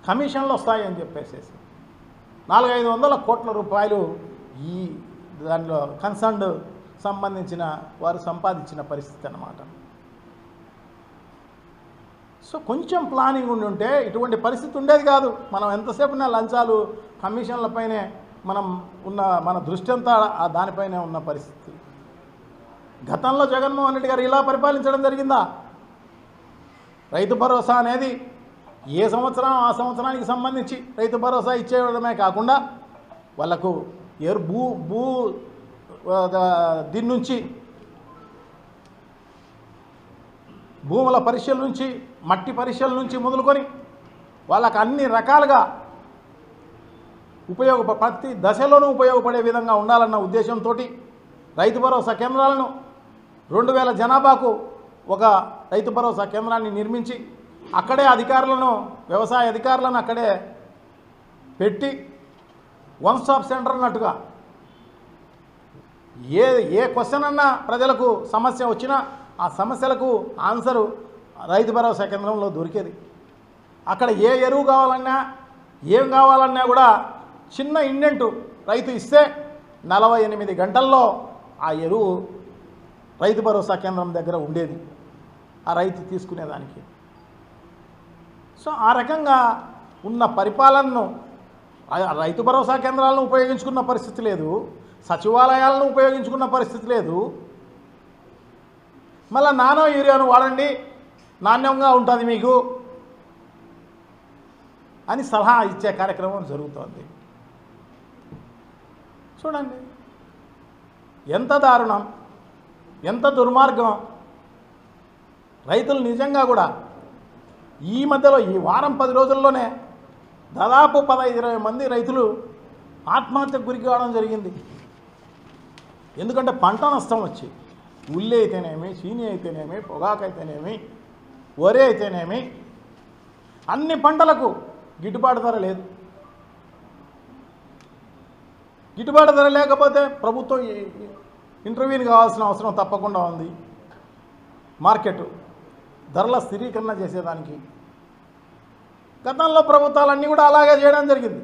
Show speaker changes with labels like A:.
A: కమిషన్లు వస్తాయని చెప్పేసి 400-500 కోట్ల రూపాయలు ఈ దానిలో కన్సర్న్డ్ సంబంధించిన వారు సంపాదించిన పరిస్థితి అన్నమాట. సో కొంచెం ప్లానింగ్ ఉంటే ఇటువంటి పరిస్థితి ఉండేది కాదు. మనం ఎంతసేపు లంచాలు కమిషన్లపైనే మన దృష్టి అంతా దానిపైనే ఉన్న పరిస్థితి. గతంలో జగన్మోహన్ రెడ్డి గారు ఇలా పరిపాలించడం జరిగిందా? రైతు భరోసా అనేది ఏ సంవత్సరం ఆ సంవత్సరానికి సంబంధించి రైతు భరోసా ఇచ్చేయడమే కాకుండా వాళ్ళకు దీని నుంచి భూముల పరీక్షల నుంచి మట్టి పరీక్షల నుంచి మొదలుకొని వాళ్ళకు అన్ని రకాలుగా ప్రతి దశలోనూ ఉపయోగపడే విధంగా ఉండాలన్న ఉద్దేశంతో రైతు భరోసా కేంద్రాలను 2000 జనాభాకు ఒక రైతు భరోసా కేంద్రాన్ని నిర్మించి అక్కడే వ్యవసాయ అధికారులను అక్కడే పెట్టి వన్ స్టాప్ సెంటర్ అన్నట్టుగా ఏ క్వశ్చన్ అన్నా ప్రజలకు సమస్య వచ్చినా ఆ సమస్యలకు ఆన్సరు రైతు భరోసా కేంద్రంలో దొరికేది. అక్కడ ఏ ఎరువు కావాలన్నా ఏం కావాలన్నా కూడా చిన్న ఇండెంటు రైతు ఇస్తే 48 గంటల్లో ఆ ఎరువు రైతు భరోసా కేంద్రం దగ్గర ఉండేది, ఆ రైతు తీసుకునేదానికి. సో ఆ రకంగా ఉన్న పరిపాలనను రైతు భరోసా కేంద్రాలను ఉపయోగించుకున్న పరిస్థితి లేదు, సచివాలయాలను ఉపయోగించుకున్న పరిస్థితి లేదు. మళ్ళీ నానో యూరియాను వాడండి, నాణ్యంగా ఉంటుంది మీకు అని సలహా ఇచ్చే కార్యక్రమం జరుగుతోంది. చూడండి ఎంత దారుణం, ఎంత దుర్మార్గం. రైతులు నిజంగా కూడా ఈ మధ్యలో ఈ వారం 10 రోజుల్లోనే దాదాపు 15-20 మంది రైతులు ఆత్మహత్యకు గురి కావడం జరిగింది. ఎందుకంటే పంట నష్టం వచ్చి ఉల్లి అయితేనేమి, చీని అయితేనేమి, పొగాకు అయితేనేమి, వరి అయితేనేమి అన్ని పంటలకు గిట్టుబాటు ధర లేదు. గిట్టుబాటు ధర లేకపోతే ప్రభుత్వం ఇంటర్వ్యూని కావాల్సిన అవసరం తప్పకుండా ఉంది. మార్కెట్ ధరల స్థిరీకరణ చేసేదానికి గతంలో ప్రభుత్వాలన్నీ కూడా అలాగే చేయడం జరిగింది.